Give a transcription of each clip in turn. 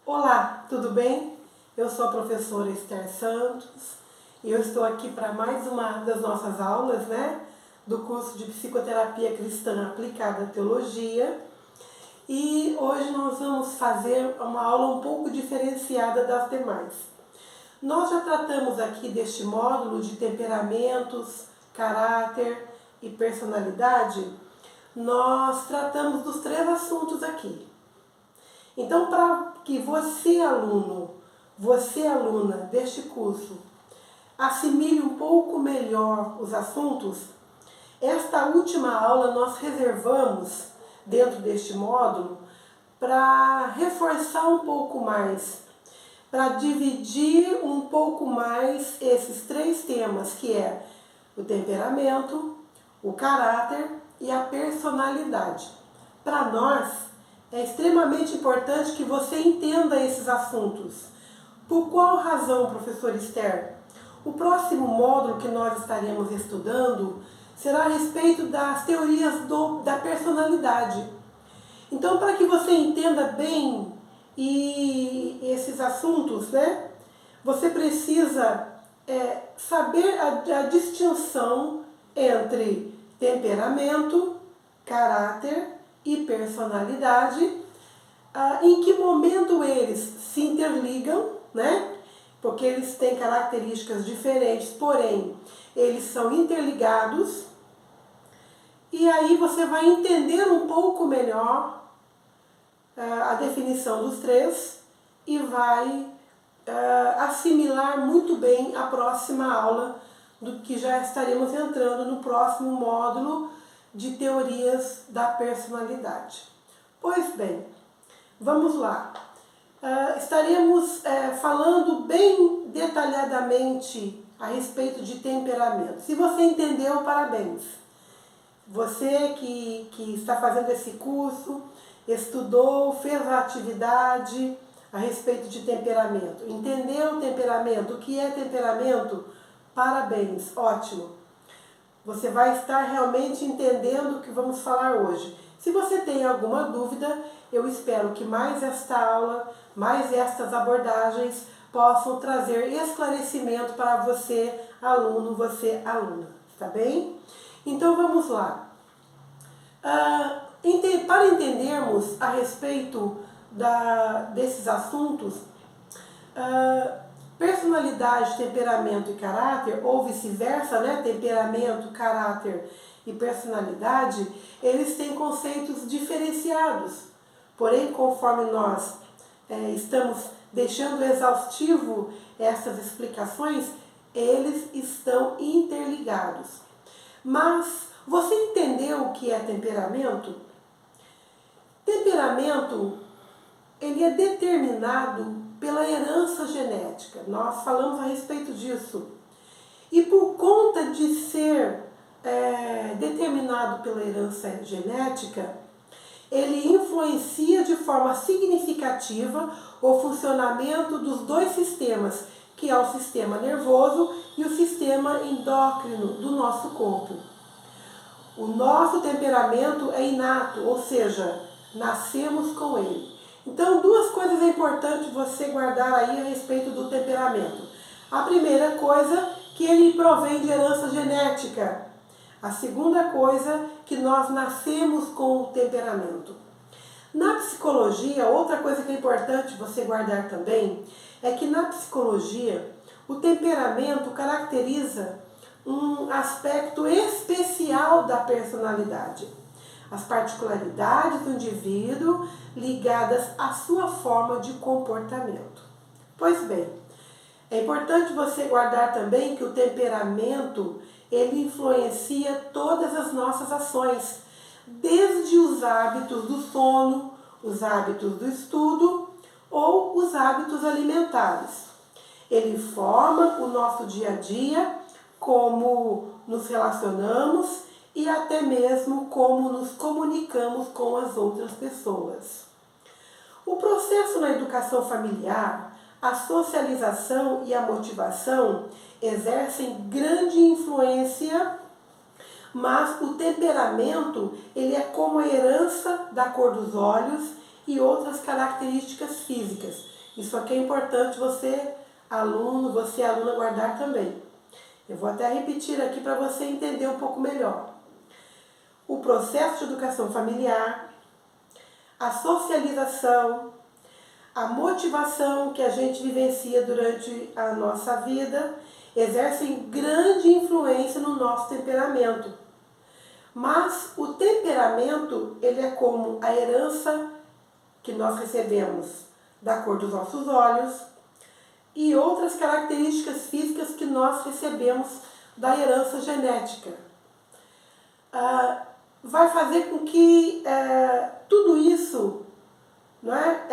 Olá, tudo bem? Eu sou a professora Esther Santos e eu estou aqui para mais uma das nossas aulas, do curso de Psicoterapia Cristã Aplicada à Teologia. E hoje nós vamos fazer uma aula um pouco diferenciada das demais. Nós já tratamos aqui deste módulo de temperamentos, caráter e personalidade. Nós tratamos dos 3 assuntos aqui. Então, para que você, aluno, você, aluna deste curso, assimile um pouco melhor os assuntos, esta última aula nós reservamos, dentro deste módulo, para reforçar um pouco mais, para dividir um pouco mais esses 3 temas, que é o temperamento, o caráter e a personalidade. Para nós, é extremamente importante que você entenda esses assuntos. Por qual razão, professor Esther? O próximo módulo que nós estaremos estudando será a respeito das teorias da personalidade. Então, para que você entenda bem esses assuntos, você precisa saber a distinção entre temperamento, caráter e personalidade, em que momento eles se interligam, porque eles têm características diferentes, porém eles são interligados, e aí você vai entender um pouco melhor a definição dos 3 e vai assimilar muito bem a próxima aula, do que já estaremos entrando no próximo módulo de teorias da personalidade. Pois bem, vamos lá. Estaremos falando bem detalhadamente a respeito de temperamento. Se você entendeu, parabéns. Você que está fazendo esse curso, estudou, fez a atividade a respeito de temperamento, entendeu o temperamento, o que é temperamento? Parabéns, ótimo. Você vai estar realmente entendendo o que vamos falar hoje. Se você tem alguma dúvida, eu espero que mais esta aula, mais estas abordagens possam trazer esclarecimento para você, aluno, você, aluna. Tá bem? Então vamos lá. Para entendermos a respeito desses assuntos, personalidade, temperamento e caráter, ou vice-versa, temperamento, caráter e personalidade, eles têm conceitos diferenciados. Porém, conforme nós estamos deixando exaustivo essas explicações, eles estão interligados. Mas você entendeu o que é temperamento? Temperamento, ele é determinado pela herança genética. Nós falamos a respeito disso. E por conta de ser determinado pela herança genética, ele influencia de forma significativa o funcionamento dos 2 sistemas, que é o sistema nervoso e o sistema endócrino do nosso corpo. O nosso temperamento é inato, ou seja, nascemos com ele. Então, 2 coisas é importante você guardar aí a respeito do temperamento. A primeira coisa, que ele provém de herança genética. A segunda coisa, que nós nascemos com o temperamento. Na psicologia, outra coisa que é importante você guardar também, é que na psicologia, o temperamento caracteriza um aspecto especial da personalidade. As particularidades do indivíduo ligadas à sua forma de comportamento. Pois bem, é importante você guardar também que o temperamento, ele influencia todas as nossas ações, desde os hábitos do sono, os hábitos do estudo ou os hábitos alimentares. Ele forma o nosso dia a dia, como nos relacionamos e até mesmo como nos comunicamos com as outras pessoas. O processo na educação familiar, a socialização e a motivação exercem grande influência, mas o temperamento, ele é como a herança da cor dos olhos e outras características físicas. Isso aqui é importante você, aluno, você, aluna, guardar também. Eu vou até repetir aqui para você entender um pouco melhor. O processo de educação familiar, a socialização, a motivação que a gente vivencia durante a nossa vida exercem grande influência no nosso temperamento. Mas o temperamento, ele é como a herança que nós recebemos da cor dos nossos olhos e outras características físicas que nós recebemos da herança genética. Vai fazer com que tudo isso, não é?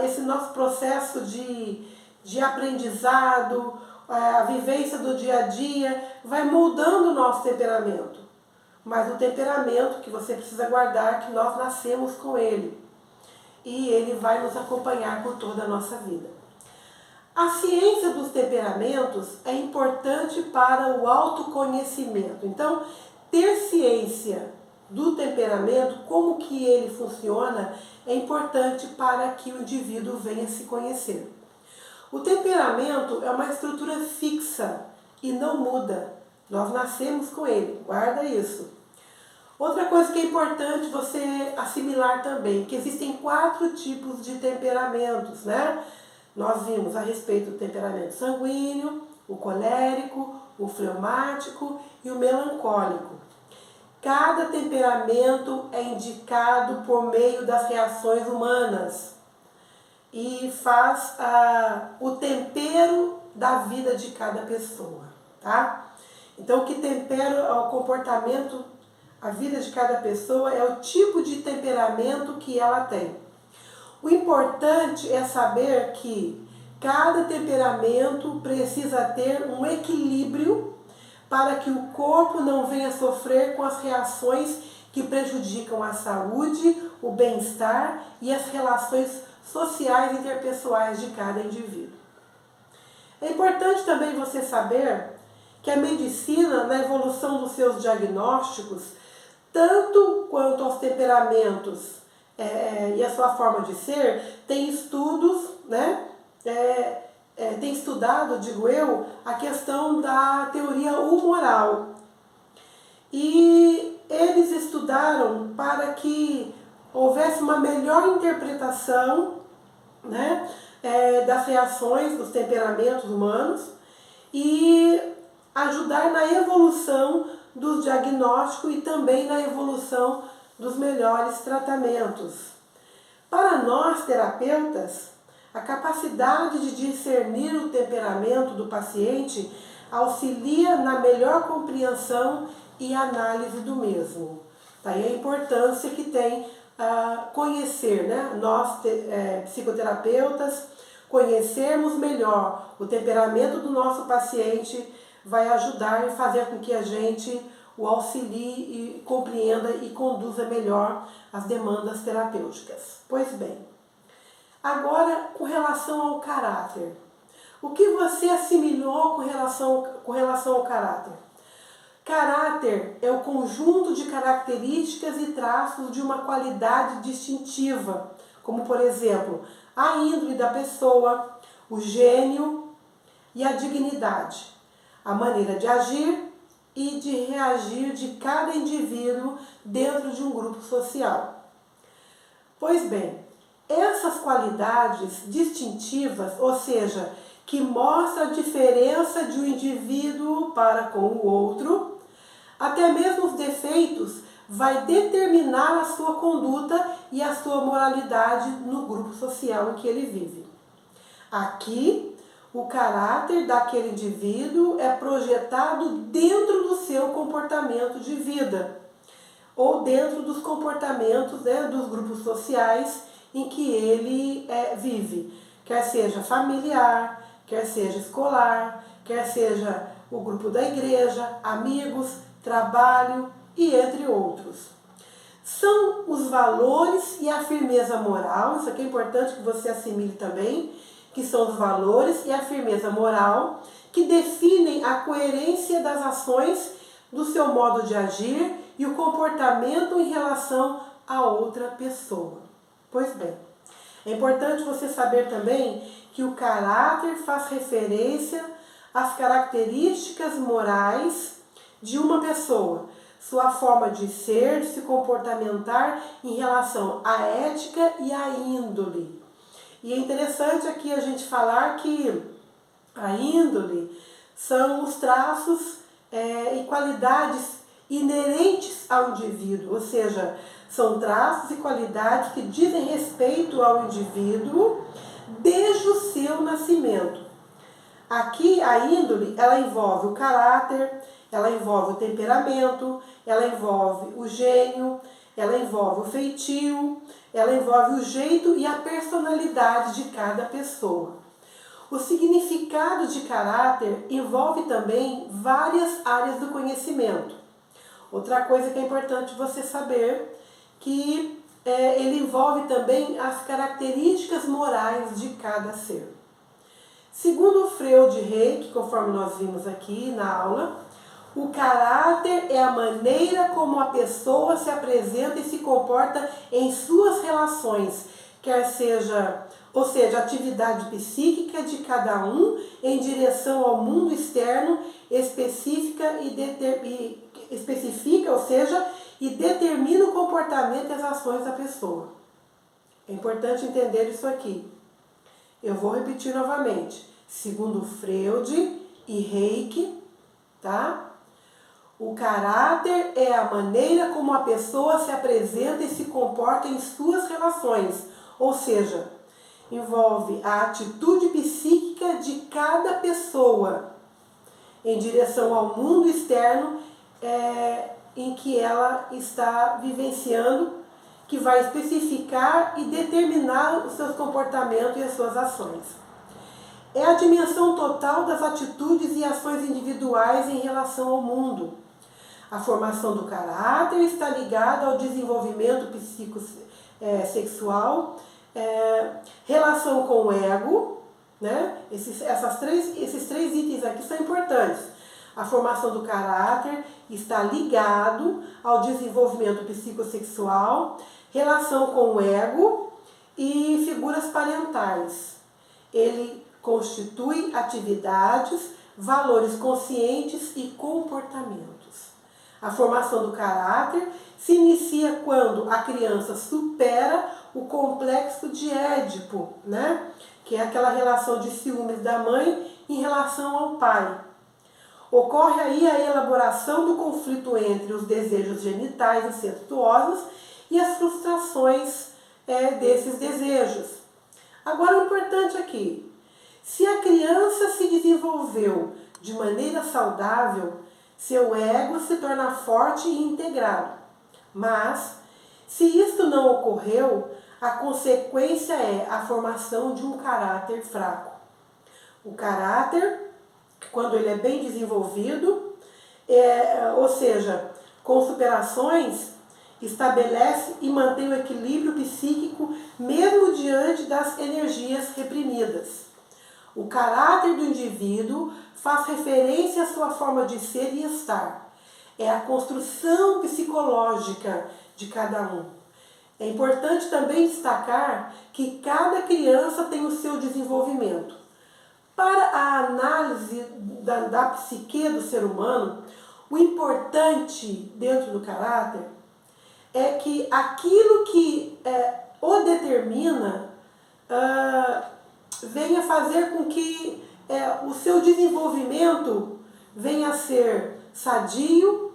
Esse nosso processo de aprendizado, a vivência do dia a dia, vai moldando o nosso temperamento. Mas o temperamento que você precisa guardar, que nós nascemos com ele. E ele vai nos acompanhar por toda a nossa vida. A ciência dos temperamentos é importante para o autoconhecimento. Então, ter ciência do temperamento, como que ele funciona, é importante para que o indivíduo venha se conhecer. O temperamento é uma estrutura fixa e não muda. Nós nascemos com ele, guarda isso. Outra coisa que é importante você assimilar também, que existem 4 tipos de temperamentos, né? Nós vimos a respeito do temperamento sanguíneo, o colérico, o fleumático e o melancólico. Cada temperamento é indicado por meio das reações humanas e faz o tempero da vida de cada pessoa, tá? Então, o que tempera o comportamento, a vida de cada pessoa é o tipo de temperamento que ela tem. O importante é saber que cada temperamento precisa ter um equilíbrio para que o corpo não venha sofrer com as reações que prejudicam a saúde, o bem-estar e as relações sociais interpessoais de cada indivíduo. É importante também você saber que a medicina, na evolução dos seus diagnósticos, tanto quanto aos temperamentos e a sua forma de ser, tem estudos, né? Tem estudado, digo eu, a questão da teoria humoral. E eles estudaram para que houvesse uma melhor interpretação, né, das reações, dos temperamentos humanos e ajudar na evolução do diagnóstico e também na evolução dos melhores tratamentos. Para nós, terapeutas, a capacidade de discernir o temperamento do paciente auxilia na melhor compreensão e análise do mesmo. Daí a importância que tem conhecer, né? Nós, psicoterapeutas, conhecermos melhor o temperamento do nosso paciente vai ajudar e fazer com que a gente o auxilie e compreenda e conduza melhor as demandas terapêuticas. Pois bem, agora com relação ao caráter. O que você assimilou com relação ao caráter? Caráter é o conjunto de características e traços de uma qualidade distintiva, como por exemplo, a índole da pessoa, o gênio e a dignidade, a maneira de agir e de reagir de cada indivíduo dentro de um grupo social. Pois bem, essas qualidades distintivas, ou seja, que mostram a diferença de um indivíduo para com o outro, até mesmo os defeitos, vai determinar a sua conduta e a sua moralidade no grupo social em que ele vive. Aqui, o caráter daquele indivíduo é projetado dentro do seu comportamento de vida, ou dentro dos comportamentos, né, dos grupos sociais em que ele vive, quer seja familiar, quer seja escolar, quer seja o grupo da igreja, amigos, trabalho e entre outros. São os valores e a firmeza moral, isso aqui é importante que você assimile também, que são os valores e a firmeza moral que definem a coerência das ações do seu modo de agir e o comportamento em relação a outra pessoa. Pois bem, é importante você saber também que o caráter faz referência às características morais de uma pessoa, sua forma de ser, de se comportamentar em relação à ética e à índole. E é interessante aqui a gente falar que a índole são os traços e qualidades inerentes ao indivíduo, ou seja, são traços e qualidades que dizem respeito ao indivíduo desde o seu nascimento. Aqui a índole, ela envolve o caráter, ela envolve o temperamento, ela envolve o gênio, ela envolve o feitio, ela envolve o jeito e a personalidade de cada pessoa. O significado de caráter envolve também várias áreas do conhecimento. Outra coisa que é importante você saber, que ele envolve também as características morais de cada ser. Segundo Freud e Reiki, conforme nós vimos aqui na aula, o caráter é a maneira como a pessoa se apresenta e se comporta em suas relações, quer seja, ou seja, a atividade psíquica de cada um em direção ao mundo externo especifica, ou seja, e determina o comportamento e as ações da pessoa. É importante entender isso aqui. Eu vou repetir novamente. Segundo Freud e Reiki, tá? O caráter é a maneira como a pessoa se apresenta e se comporta em suas relações, ou seja, envolve a atitude psíquica de cada pessoa em direção ao mundo externo em que ela está vivenciando, que vai especificar e determinar os seus comportamentos e as suas ações. É a dimensão total das atitudes e ações individuais em relação ao mundo. A formação do caráter está ligada ao desenvolvimento psicossexual, relação com o ego, né? Esses três itens aqui são importantes. A formação do caráter está ligado ao desenvolvimento psicossexual, relação com o ego e figuras parentais. Ele constitui atividades, valores conscientes e comportamentos. A formação do caráter se inicia quando a criança supera o complexo de Édipo, né? Que é aquela relação de ciúmes da mãe em relação ao pai. Ocorre aí a elaboração do conflito entre os desejos genitais incestuosos e as frustrações desses desejos. Agora, o importante aqui, se a criança se desenvolveu de maneira saudável, seu ego se torna forte e integrado. Mas, se isto não ocorreu, a consequência é a formação de um caráter fraco. O caráter, quando ele é bem desenvolvido, ou seja, com superações, estabelece e mantém o equilíbrio psíquico mesmo diante das energias reprimidas. O caráter do indivíduo faz referência à sua forma de ser e estar. É a construção psicológica de cada um. É importante também destacar que cada criança tem o seu desenvolvimento. Para a análise da psique do ser humano, o importante dentro do caráter é que aquilo que o determina venha fazer com que o seu desenvolvimento venha a ser sadio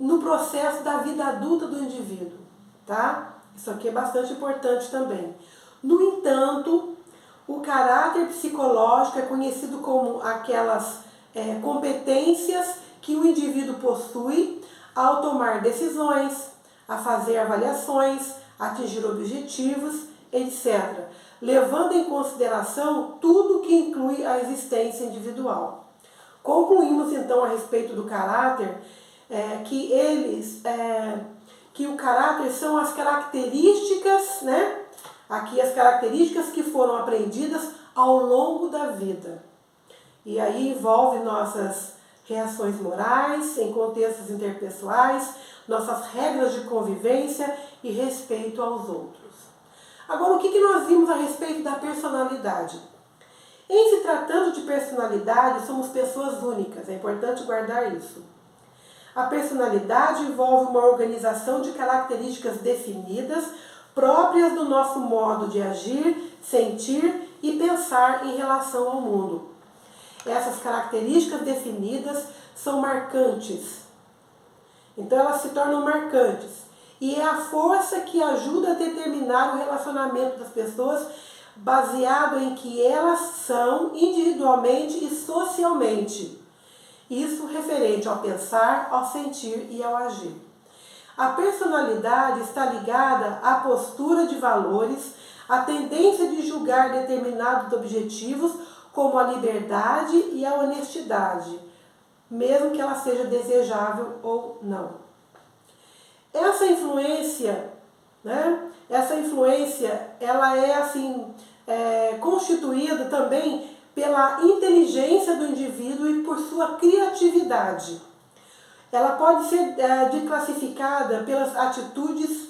no processo da vida adulta do indivíduo, tá? Isso aqui é bastante importante também. No entanto, o caráter psicológico é conhecido como aquelas competências que o indivíduo possui ao tomar decisões, a fazer avaliações, a atingir objetivos, etc., levando em consideração tudo que inclui a existência individual. Concluímos então a respeito do caráter que o caráter são as características, né? Aqui as características que foram aprendidas ao longo da vida. E aí envolve nossas reações morais em contextos interpessoais, nossas regras de convivência e respeito aos outros. Agora, o que nós vimos a respeito da personalidade? Em se tratando de personalidade, somos pessoas únicas, é importante guardar isso. A personalidade envolve uma organização de características definidas, próprias do nosso modo de agir, sentir e pensar em relação ao mundo. Essas características definidas são marcantes. Então elas se tornam marcantes. E é a força que ajuda a determinar o relacionamento das pessoas baseado em que elas são individualmente e socialmente. Isso referente ao pensar, ao sentir e ao agir. A personalidade está ligada à postura de valores, à tendência de julgar determinados objetivos como a liberdade e a honestidade, mesmo que ela seja desejável ou não. Essa influência, ela é constituída também pela inteligência do indivíduo e por sua criatividade. Ela pode ser classificada pelas atitudes,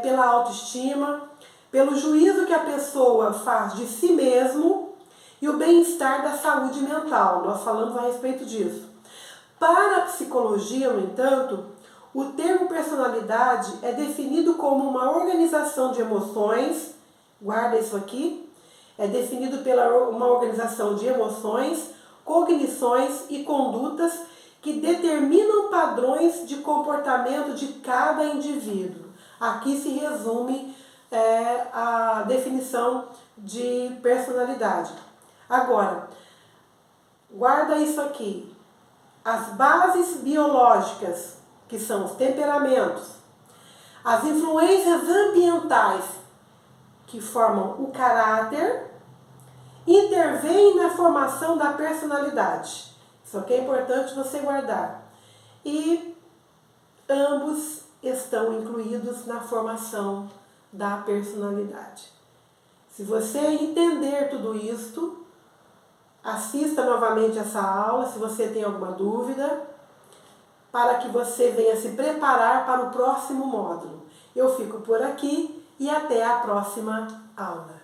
pela autoestima, pelo juízo que a pessoa faz de si mesmo e o bem-estar da saúde mental. Nós falamos a respeito disso. Para a psicologia, no entanto, o termo personalidade é definido como uma organização de emoções, guarda isso aqui, é definido pela uma organização de emoções, cognições e condutas que determinam padrões de comportamento de cada indivíduo. Aqui se resume a definição de personalidade. Agora, guarda isso aqui. As bases biológicas, que são os temperamentos, as influências ambientais, que formam o caráter, intervêm na formação da personalidade. Isso aqui é importante você guardar. E ambos estão incluídos na formação da personalidade. Se você entender tudo isto, assista novamente essa aula, se você tem alguma dúvida, para que você venha se preparar para o próximo módulo. Eu fico por aqui e até a próxima aula.